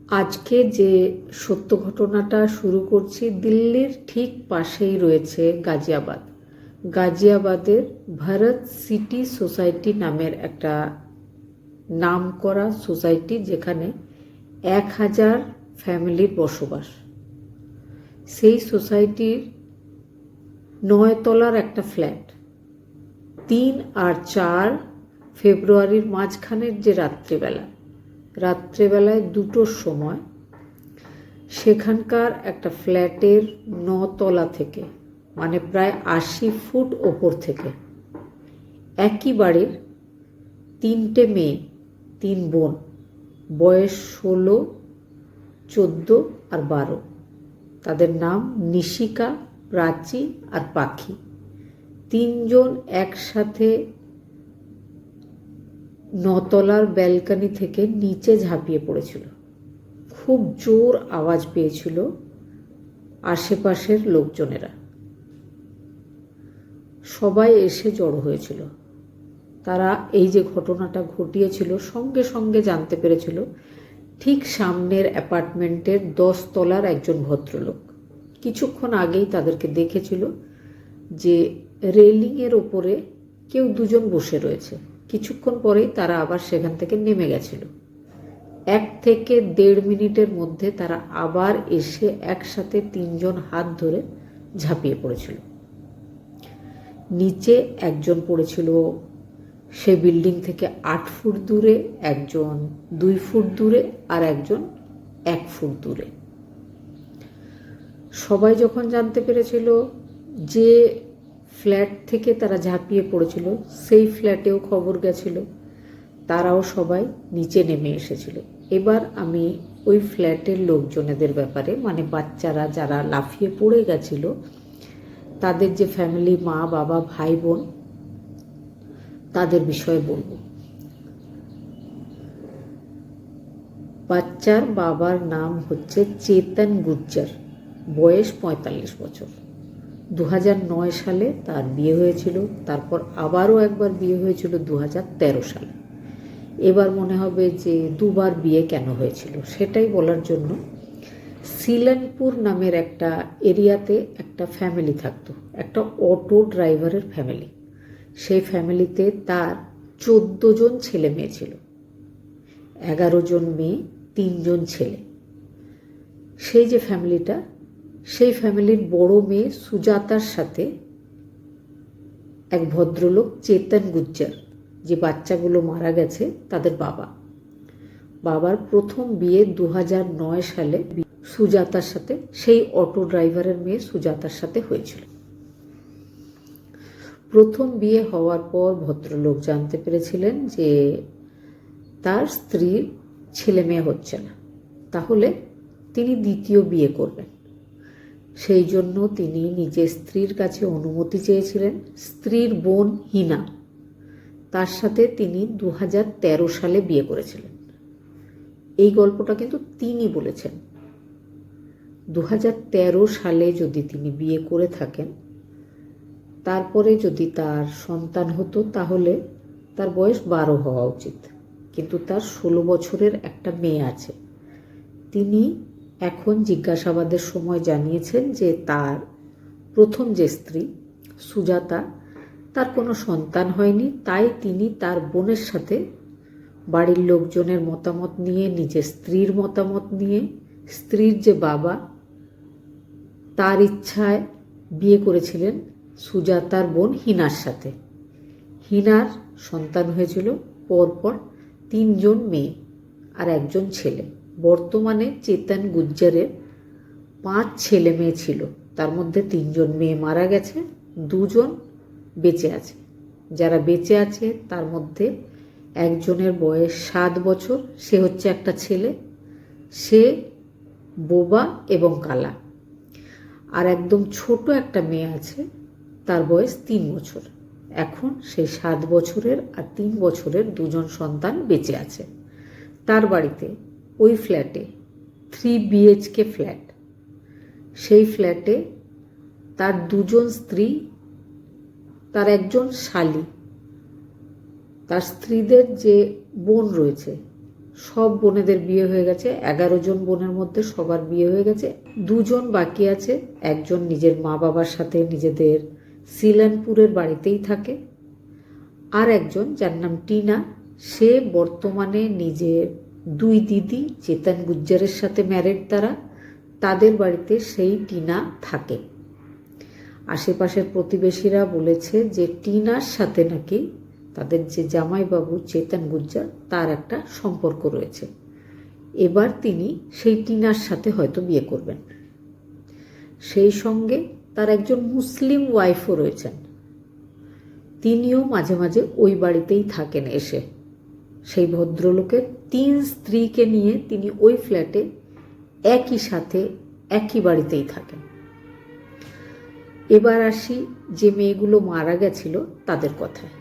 আজকে যে সত্য ঘটনাটা শুরু করছি, দিল্লির ঠিক পাশেই রয়েছে গাজিয়াবাদ। গাজিয়াবাদের ভারত সিটি সোসাইটি নামের একটা নামকরা সোসাইটি, যেখানে 1000 ফ্যামিলির বসবাস। সেই সোসাইটির 9 তলার একটা ফ্ল্যাট 3 আর 4 ফেব্রুয়ারির মাঝখানের যে রাত্রেবেলায় 2টোর সময় সেখানকার একটা ফ্ল্যাটের 9 তলা থেকে, মানে প্রায় 80 ফুট ওপর থেকে, একই বাড়ির 3টে মেয়ে, 3 বোন, বয়স 16, 14 আর 12। তাদের নাম নিশিকা, প্রাচী আর পাখি। 3 জন একসাথে 9 তলার ব্যালকনি থেকে নিচে ঝাঁপিয়ে পড়েছিল। খুব জোর আওয়াজ পেয়েছিল আশেপাশের লোকজনেরা। সবাই এসে জড়ো হয়েছিল। তারা এই যে ঘটনাটা ঘটিয়েছিল সঙ্গে সঙ্গে জানতে পেরেছিল ঠিক সামনের অ্যাপার্টমেন্টের 10 তলার একজন ভদ্রলোক। কিছুক্ষণ আগেই তাদেরকে দেখেছিল যে রেলিংয়ের ওপরে কেউ 2 জন বসে রয়েছে। কিছুক্ষণ পরেই তারা আবার সেখান থেকে নেমে গেছিল। 1 থেকে 1.5 মিনিটের মধ্যে তারা আবার এসে একসাথে 3 জন হাত ধরে ঝাঁপিয়ে পড়েছিল। নিচে একজন পড়েছিল সে বিল্ডিং থেকে 8 ফুট দূরে, একজন 2 ফুট দূরে, আর একজন 1 ফুট দূরে। সবাই যখন জানতে পেরেছিল যে ফ্ল্যাট থেকে তারা ঝাঁপিয়ে পড়েছিল সেই ফ্ল্যাটেও খবর গেছিল, তারাও সবাই নিচে নেমে এসেছিল। এবার আমি ওই ফ্ল্যাটের লোকজনেদের ব্যাপারে, মানে বাচ্চারা যারা লাফিয়ে পড়ে গেছিল তাদের যে ফ্যামিলি, মা বাবা ভাই বোন, তাদের বিষয়ে বলবো। বাচ্চার বাবার নাম হচ্ছে চেতন গুজ্জার, বয়স 45 বছর। 2009 সালে তার বিয়ে হয়েছিল, তারপর আবারও একবার বিয়ে হয়েছিল 2013 সালে। এবার মনে হবে যে 2বার বিয়ে কেন হয়েছিল সেটাই বলার জন্য, সিলানপুর নামের একটা এরিয়াতে একটা ফ্যামিলি থাকতো, একটা অটো ড্রাইভারের ফ্যামিলি। সেই ফ্যামিলিতে তার 14 জন ছেলে মেয়ে ছিল, 11 জন মেয়ে, 3 জন ছেলে। সেই যে ফ্যামিলিটা, সেই ফ্যামিলির বড় মেয়ে সুজাতার সাথে এক ভদ্রলোক চেতন গুজ্জার, যে বাচ্চাগুলো মারা গেছে তাদের বাবার প্রথম বিয়ে 2009 সালে সুজাতার সাথে, সেই অটো ড্রাইভারের মেয়ে সুজাতার সাথে হয়েছিল। প্রথম বিয়ে হওয়ার পর ভদ্রলোক জানতে পেরেছিলেন যে তার স্ত্রীর ছেলে মেয়ে হচ্ছে না, তাহলে তিনি দ্বিতীয় বিয়ে করবেন। সেই জন্য তিনি নিজের স্ত্রীর কাছে অনুমতি চেয়েছিলেন। স্ত্রীর বোন হিনা, তার সাথে তিনি 2013 সালে বিয়ে করেছিলেন। এই গল্পটা কিন্তু তিনি বলেছেন। 2013 সালে যদি তিনি বিয়ে করে থাকেন, তারপরে যদি তার সন্তান হতো তাহলে তার বয়স 12 হওয়া উচিত, কিন্তু তার 16 বছরের একটা মেয়ে আছে। তিনি এখন জিজ্ঞাসাবাদের সময় জানিয়েছেন যে তার প্রথম যে স্ত্রী সুজাতা, তার কোনো সন্তান হয়নি, তাই তিনি তার বোনের সাথে বাড়ির লোকজনের মতামত নিয়ে, নিজের স্ত্রীর মতামত নিয়ে, স্ত্রীর যে বাবা তার ইচ্ছায় বিয়ে করেছিলেন সুজাতার বোন হিনার সাথে। হিনার সন্তান হয়েছিল পরপর 3 জন মেয়ে আর 1 জন ছেলে। বর্তমানে চেতন গুজ্জারের 5 ছেলে মেয়ে ছিল, তার মধ্যে 3 জন মেয়ে মারা গেছে, 2 জন বেঁচে আছে। যারা বেঁচে আছে তার মধ্যে একজনের বয়স 7 বছর, সে হচ্ছে একটা ছেলে, সে বোবা এবং কালা। আর একদম ছোট একটা মেয়ে আছে, তার বয়স 3 বছর। এখন সেই 7 বছরের আর 3 বছরের 2 জন সন্তান বেঁচে আছে। তার বাড়িতে, ওই ফ্ল্যাটে, 3 BHK ফ্ল্যাট, সেই ফ্ল্যাটে তার 2 জন স্ত্রী, তার 1 জন শালী, তার স্ত্রীদের যে বোন রয়েছে সব বোনেদের বিয়ে হয়ে গেছে, 11 জন বোনের মধ্যে সবার বিয়ে হয়ে গেছে। 2 জন বাকি আছে, একজন নিজের মা বাবার সাথে নিজেদের সিলানপুরের বাড়িতেই থাকে, আর একজন যার নাম টিনা, সে বর্তমানে নিজের 2 দিদি চেতন গুজ্জারের সাথে ম্যারেড, তাদের বাড়িতে সেই টিনা থাকে। আশেপাশের প্রতিবেশীরা বলেছে যে টিনার সাথে নাকি তাদের যে জামাইবাবু চেতন গুজ্জার তার একটা সম্পর্ক রয়েছে। এবার তিনি সেই টিনার সাথে হয়তো বিয়ে করবেন। সেই সঙ্গে তার একজন মুসলিম ওয়াইফও রয়েছেন, তিনিও মাঝে মাঝে ওই বাড়িতেই থাকেন এসে। সেই ভদ্রলোকের 3 স্ত্রীকে নিয়ে তিনি ওই ফ্ল্যাটে একই সাথে একই বাড়িতেই থাকেন। এবার আসি যে মেয়েগুলো মারা গেছিল তাদের কথায়।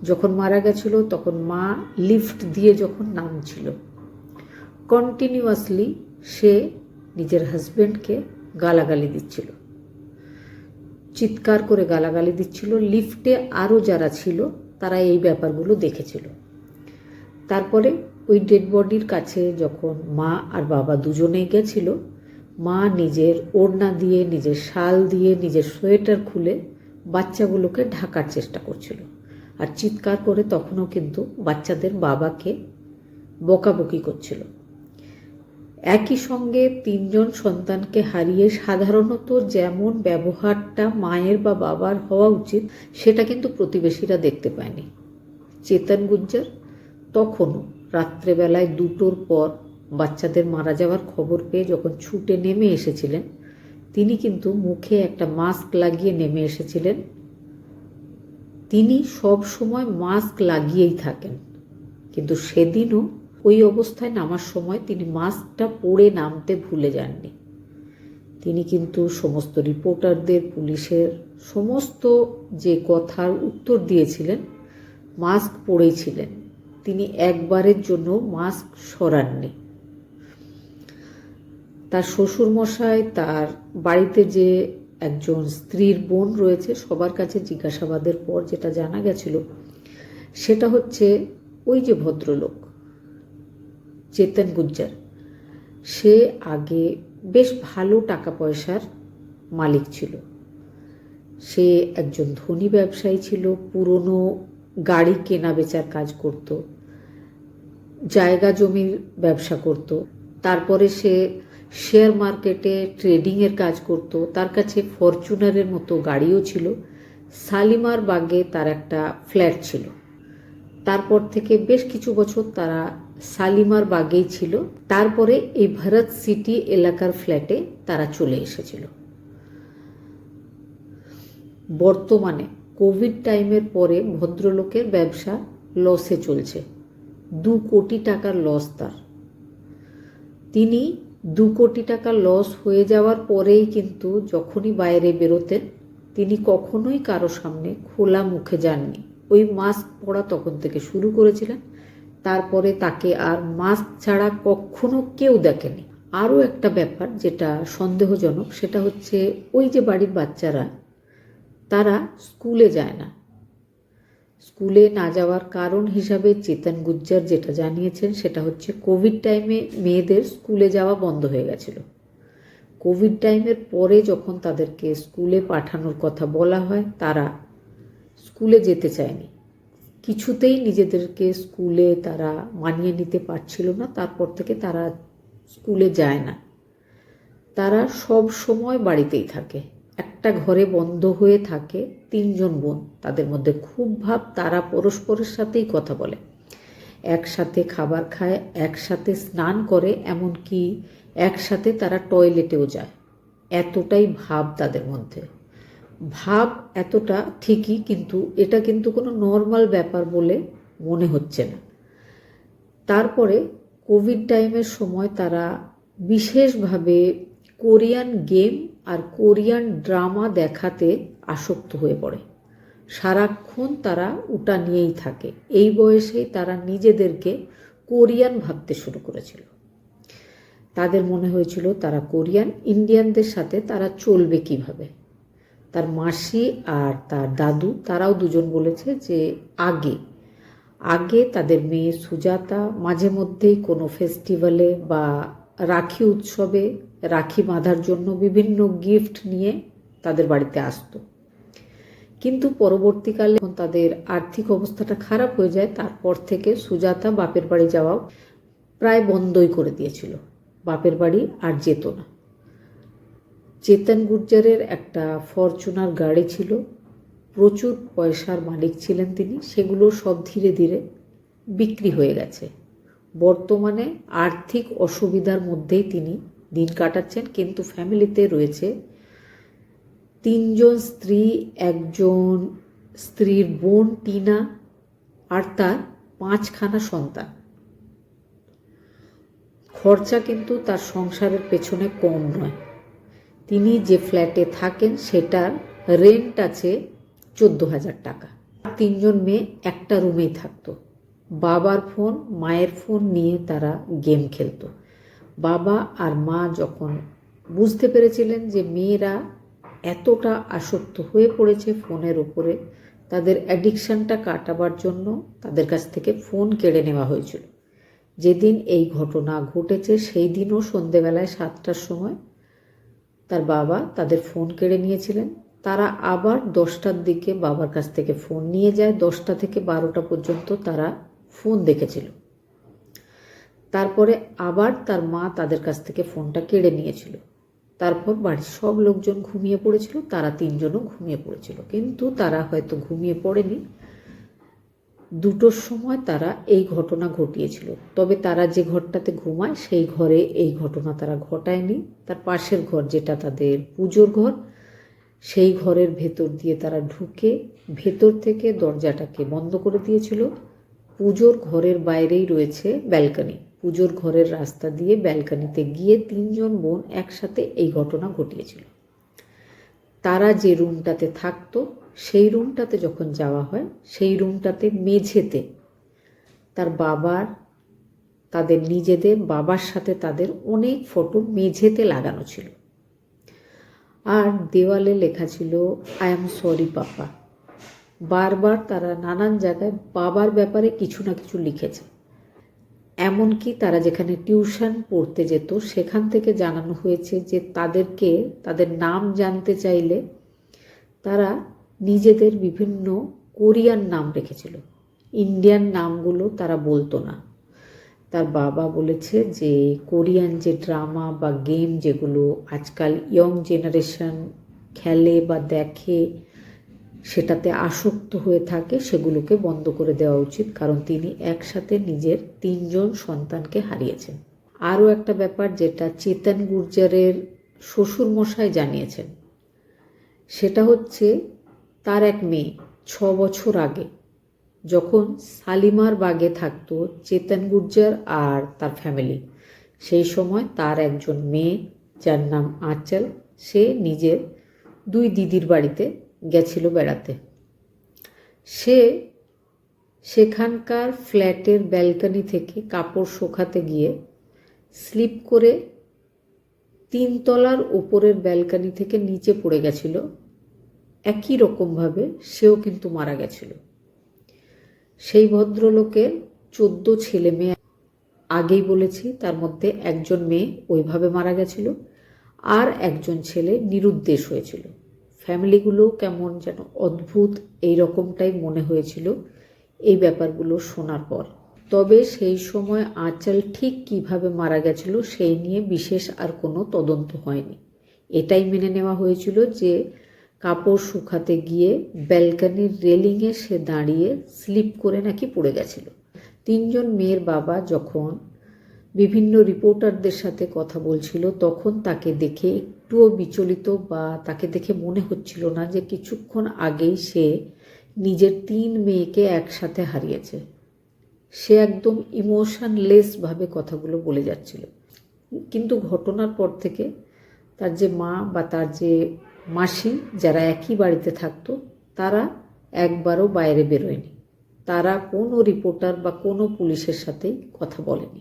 যখন মারা গেছিল তখন মা লিফট দিয়ে যখন নামছিল, কন্টিনিউয়াসলি সে নিজের হাজব্যান্ডকে গালাগালি দিচ্ছিল, চিৎকার করে গালাগালি দিচ্ছিল। লিফটে আরও যারা ছিল তারা এই ব্যাপারগুলো দেখেছিল। তারপরে ওই ডেড বডির কাছে যখন মা আর বাবা দুজনেই গেছিল, মা নিজের ওড়না দিয়ে, নিজের শাল দিয়ে, নিজের সোয়েটার খুলে বাচ্চাগুলোকে ঢাকার চেষ্টা করছিল, আর চিৎকার করে তখনও কিন্তু বাচ্চাদের বাবাকে বকাবকি করছিল। একই সঙ্গে 3 জন সন্তানকে হারিয়ে সাধারণত যেমন ব্যবহারটা মায়ের বা বাবার হওয়া উচিত সেটা কিন্তু প্রতিবেশীরা দেখতে পায়নি। চেতন গুজ্জার তখনও রাত্রেবেলায় 2টোর পর বাচ্চাদের মারা যাওয়ার খবর পেয়ে যখন ছুটে নেমে এসেছিলেন, তিনি কিন্তু মুখে একটা মাস্ক লাগিয়ে নেমে এসেছিলেন। তিনি সব সময় মাস্ক লাগিয়েই থাকেন, কিন্তু সেদিনও ওই অবস্থায় নামার সময় তিনি মাস্কটা পরে নামতে ভুলে যাননি। তিনি কিন্তু সমস্ত রিপোর্টারদের, পুলিশের সমস্ত যে কথার উত্তর দিয়েছিলেন মাস্ক পরেই ছিলেন। তিনি একবারের জন্য মাস্ক সরাননি। তার শ্বশুরমশাই, তার বাড়িতে যে একজন স্ত্রীর বোন রয়েছে, সবার কাছে জিজ্ঞাসাবাদের পর যেটা জানা গেছিল সেটা হচ্ছে ওই যে ভদ্রলোক চেতন গুজ্জার, সে আগে বেশ ভালো টাকা পয়সার মালিক ছিল। সে একজন ধনী ব্যবসায়ী ছিল, পুরনো গাড়ি কেনা বেচার কাজ করত, জায়গা জমির ব্যবসা করত, তারপরে সে শেয়ার মার্কেটে ট্রেডিংয়ের কাজ করত। তার কাছে ফরচুনারের মতো গাড়িও ছিল। শালিমার বাগে তার একটা ফ্ল্যাট ছিল। তারপর থেকে বেশ কিছু বছর তারা শালিমার বাগেই ছিল। তারপরে এই ভারত সিটি এলাকার ফ্ল্যাটে তারা চলে এসেছিল। বর্তমানে কোভিড টাইমের পরে ভদ্রলোকের ব্যবসা লসে চলছে, 2 কোটি টাকার লস তার। তিনি 2 কোটি টাকা লস হয়ে যাওয়ার পরেই কিন্তু যখনই বাইরে বেরোতেন তিনি কখনোই কারো সামনে খোলা মুখে যাননি। ওই মাস্ক পরা তখন থেকে শুরু করেছিলেন, তারপরে তাকে আর মাস্ক ছাড়া কখনো কেউ দেখেনি। আরও একটা ব্যাপার যেটা সন্দেহজনক সেটা হচ্ছে ওই যে বাড়ির বাচ্চারা তারা স্কুলে যায় না। স্কুলে না যাওয়ার কারণ হিসাবে চেতন গুজ্জার যেটা জানিয়েছেন সেটা হচ্ছে কোভিড টাইমে মেয়েদের স্কুলে যাওয়া বন্ধ হয়ে গেছিল। কোভিড টাইমের পরে যখন তাদেরকে স্কুলে পাঠানোর কথা বলা হয় তারা স্কুলে যেতে চায়নি, কিছুতেই নিজেদেরকে স্কুলে তারা মানিয়ে নিতে পারছিল না। তারপর থেকে তারা স্কুলে যায় না, তারা সব সময় বাড়িতেই থাকে, একটা ঘরে বন্ধ হয়ে থাকে। 3 জন বোন, তাদের মধ্যে খুব ভাব, তারা পরস্পরের সাথেই কথা বলে, একসাথে খাবার খায়, একসাথে স্নান করে, এমনকি একসাথে তারা টয়লেটেও যায়। এতটাই ভাব তাদের মধ্যে। ভাব এতটা ঠিকই, কিন্তু এটা কিন্তু কোনো নর্মাল ব্যাপার বলে মনে হচ্ছে না। তারপরে কোভিড টাইমের সময় তারা বিশেষভাবে কোরিয়ান গেম আর কোরিয়ান ড্রামা দেখাতে আসক্ত হয়ে পড়ে। সারাক্ষণ তারা ওটা নিয়েই থাকে। এই বয়সেই তারা নিজেদেরকে কোরিয়ান ভাবতে শুরু করেছিল। তাদের মনে হয়েছিল তারা কোরিয়ান, ইন্ডিয়ানদের সাথে তারা চলবে কিভাবে। তার মাসি আর তার দাদু, তারাও দুজন বলেছে যে আগে আগে তাদের মেয়ে সুজাতা মাঝে মধ্যেই কোনো ফেস্টিভ্যালে বা রাখি উৎসবে রাখি বাঁধার জন্য বিভিন্ন গিফট নিয়ে তাদের বাড়িতে আসতো। কিন্তু পরবর্তীকালে যখন তাদের আর্থিক অবস্থাটা খারাপ হয়ে যায়, তারপর থেকে সুজাতা বাপের বাড়ি যাওয়াও প্রায় বন্ধই করে দিয়েছিল। বাপের বাড়ি আর যেত না। চেতন গুর্জারের একটা ফরচুনার গাড়ি ছিল, প্রচুর পয়সার মালিক ছিলেন তিনি, সেগুলো সব ধীরে ধীরে বিক্রি হয়ে গেছে। বর্তমানে আর্থিক অসুবিধার মধ্যেই তিনি দিন কাটাচ্ছেন, কিন্তু ফ্যামিলিতে রয়েছে 3 জন স্ত্রী, একজন স্ত্রীর বোন টিনা আর তার 5খানা সন্তান। খরচা কিন্তু তার সংসারের পেছনে কম নয়। তিনি যে ফ্ল্যাটে থাকেন সেটার রেন্ট আছে 14,000 টাকা। 3 জন মেয়ে একটা রুমেই থাকতো। বাবার ফোন, মায়ের ফোন নিয়ে তারা গেম খেলতো। বাবা আর মা যখন বুঝতে পেরেছিলেন যে মেয়েরা এতটা আসক্ত হয়ে পড়েছে ফোনের উপরে, তাদের অ্যাডিকশানটা কাটাবার জন্য তাদের কাছ থেকে ফোন কেড়ে নেওয়া হয়েছিল। যেদিন এই ঘটনা ঘটেছে সেই দিনও সন্ধেবেলায় 7টার সময় তার বাবা তাদের ফোন কেড়ে নিয়েছিলেন। তারা আবার 10টার দিকে বাবার কাছ থেকে ফোন নিয়ে যায়। 10টা থেকে 12টা পর্যন্ত তারা ফোন দেখেছিল। তারপরে আবার তার মা তাদের কাছ থেকে ফোনটা কেড়ে নিয়েছিল। তারপর বাড়ির সব লোকজন ঘুমিয়ে পড়েছিল, তারা 3 জনও ঘুমিয়ে পড়েছিল। কিন্তু তারা হয়তো ঘুমিয়ে পড়েনি। 2টোর সময় তারা এই ঘটনা ঘটিয়েছিল। তবে তারা যে ঘরটাতে ঘুমায় সেই ঘরে এই ঘটনা তারা ঘটায়নি। তার পাশের ঘর, যেটা তাদের পুজোর ঘর, সেই ঘরের ভেতর দিয়ে তারা ঢুকে ভেতর থেকে দরজাটাকে বন্ধ করে দিয়েছিল। পুজোর ঘরের বাইরেই রয়েছে ব্যালকনি। পুজোর ঘরের রাস্তা দিয়ে ব্যালকনিতে গিয়ে 3 জন বোন একসাথে এই ঘটনা ঘটিয়েছিল। তারা যে রুমটাতে থাকতো সেই রুমটাতে যখন যাওয়া হয়, সেই রুমটাতে মেঝেতে তার বাবার, তাদের নিজেদের বাবার সাথে তাদের অনেক ফটো মেঝেতে লাগানো ছিল। আর দেওয়ালে লেখা ছিল আই এম সরি পাপা। বারবার তারা নানান জায়গায় বাবার ব্যাপারে কিছু না কিছু লিখেছে। এমনকি তারা যেখানে টিউশন পড়তে যেত সেখান থেকে জানানো হয়েছে যে তাদেরকে তাদের নাম জানতে চাইলে তারা নিজেদের বিভিন্ন কোরিয়ান নাম রেখেছিল। ইন্ডিয়ান নামগুলো তারা বলতো না। তার বাবা বলেছে যে কোরিয়ান যে ড্রামা বা গেম যেগুলো আজকাল ইয়ং জেনারেশন খেলে বা দেখে, সেটাতে আসক্ত হয়ে থাকে, সেগুলোকে বন্ধ করে দেওয়া উচিত, কারণ তিনি একসাথে নিজের 3 জন সন্তানকে হারিয়েছেন। আরও একটা ব্যাপার যেটা চেতন গুর্জারের শ্বশুরমশাই জানিয়েছেন, সেটা হচ্ছে তার এক মেয়ে 6 বছর আগে যখন শালিমার বাগে থাকতো চেতন গুর্জার আর তার ফ্যামিলি, সেই সময় তার একজন মেয়ে যার নাম আঁচল, সে নিজের 2 দিদির বাড়িতে গেছিল বেড়াতে। সে সেখানকার ফ্ল্যাটের ব্যালকনি থেকে কাপড় শুকাতে গিয়ে স্লিপ করে 3 তলার ওপরের ব্যালকনি থেকে নিচে পড়ে গেছিল। একই রকমভাবে সেও কিন্তু মারা গেছিল। সেই ভদ্রলোকের 14 ছেলে মেয়ে, আগেই বলেছি, তার মধ্যে একজন মেয়ে ওইভাবে মারা গেছিল, আর একজন ছেলে নিরুদ্দেশ হয়েছিল। ফ্যামিলিগুলো কেমন যেন অদ্ভুত, এই রকমটাই মনে হয়েছিল এই ব্যাপারগুলো শোনার পর। তবে সেই সময় আঁচল ঠিক কিভাবে মারা গেছিল সেই নিয়ে বিশেষ আর কোনো তদন্ত হয়নি। এটাই মেনে নেওয়া হয়েছিল যে কাপড় শুকাতে গিয়ে ব্যালকনির রেলিংয়ে সে দাঁড়িয়ে স্লিপ করে নাকি পড়ে গেছিল। 3 জন মেয়ের বাবা যখন বিভিন্ন রিপোর্টারদের সাথে কথা বলছিল তখন তাকে দেখে একটুও বিচলিত বা তাকে দেখে মনে হচ্ছিল না যে কিছুক্ষণ আগেই সে নিজের 3 মেয়েকে একসাথে হারিয়েছে। সে একদম ইমোশনলেসভাবে কথাগুলো বলে যাচ্ছিল। কিন্তু ঘটনার পর থেকে তার যে মা বা তার যে মাসি, যারা একই বাড়িতে থাকতো, তারা একবারও বাইরে বেরোয়নি। তারা কোনো রিপোর্টার বা কোনো পুলিশের সাথেই কথা বলেনি।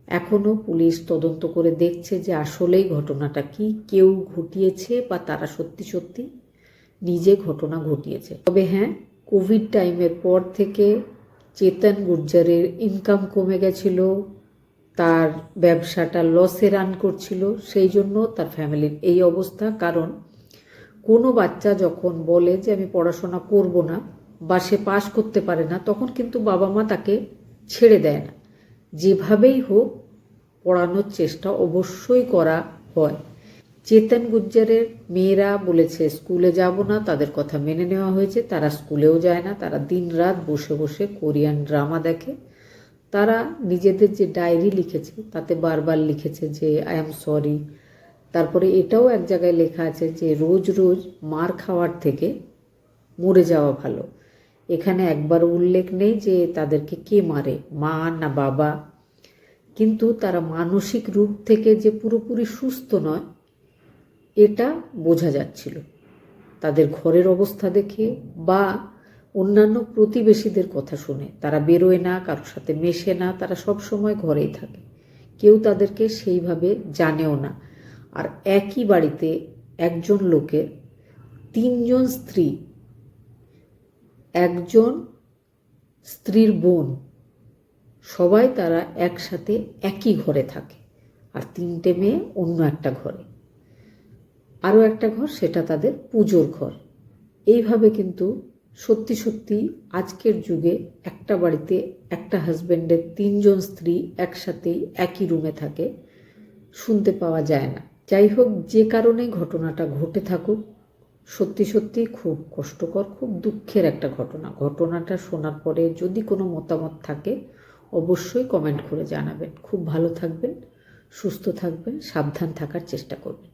এখনও পুলিশ তদন্ত করে দেখছে যে আসলেই ঘটনাটা কি, কেউ ঘটিয়েছে বা তারা সত্যি সত্যি নিজে ঘটনা ঘটিয়েছে। তবে হ্যাঁ, কোভিড টাইমের পর থেকে চেতন গুর্জারের ইনকাম কমে গেছিল, তার ব্যবসাটা লসে রান করছিল, সেই জন্য তার ফ্যামিলির এই অবস্থা। কারণ কোনো বাচ্চা যখন বলে যে আমি পড়াশোনা করব না বা সে পাস করতে পারে না, তখন কিন্তু বাবা মা তাকে ছেড়ে দেয় না, যেভাবেই হোক পড়ানোর চেষ্টা অবশ্যই করা হয়। চেতন গুর্জারের মেয়েরা বলেছে স্কুলে যাব না, তাদের কথা মেনে নেওয়া হয়েছে, তারা স্কুলেও যায় না, তারা দিনরাত বসে বসে কোরিয়ান ড্রামা দেখে। তারা নিজেদের যে ডায়েরি লিখেছে তাতে বারবার লিখেছে যে আই এম সরি। তারপরে এটাও এক জায়গায় লেখা আছে যে রোজ রোজ মার খাওয়ার থেকে মরে যাওয়া ভালো। এখানে একবার উল্লেখ নেই যে তাদেরকে কে মারে, মা না বাবা, কিন্তু তারা মানসিক রূপ থেকে যে পুরোপুরি সুস্থ নয় এটা বোঝা যাচ্ছিল তাদের ঘরের অবস্থা দেখে বা অন্যান্য প্রতিবেশীদের কথা শুনে। তারা বেরোয় না, কারোর সাথে মেশে না, তারা সব সময় ঘরেই থাকে, কেউ তাদেরকে সেইভাবে জানেও না। আর একই বাড়িতে একজন লোকের 3 জন স্ত্রী, একজন স্ত্রীর বোন, সবাই তারা একসাথে একই ঘরে থাকে, আর 3টে মেয়ে অন্য একটা ঘরে, আরও একটা ঘর সেটা তাদের পুজোর ঘর। এইভাবে কিন্তু সত্যি সত্যি আজকের যুগে একটা বাড়িতে একটা হাজব্যান্ডের 3 জন স্ত্রী একসাথেই একই রুমে থাকে শুনতে পাওয়া যায় না। যাই হোক, যে কারণে ঘটনাটা ঘটে থাকুক, সত্যি সত্যি খুব কষ্টকর, খুব দুঃখের একটা ঘটনা। ঘটনাটা শোনার পরে যদি কোনো মতামত থাকে অবশ্যই কমেন্ট করে জানাবেন। খুব ভালো থাকবেন, সুস্থ থাকবেন, সাবধান থাকার চেষ্টা করবেন।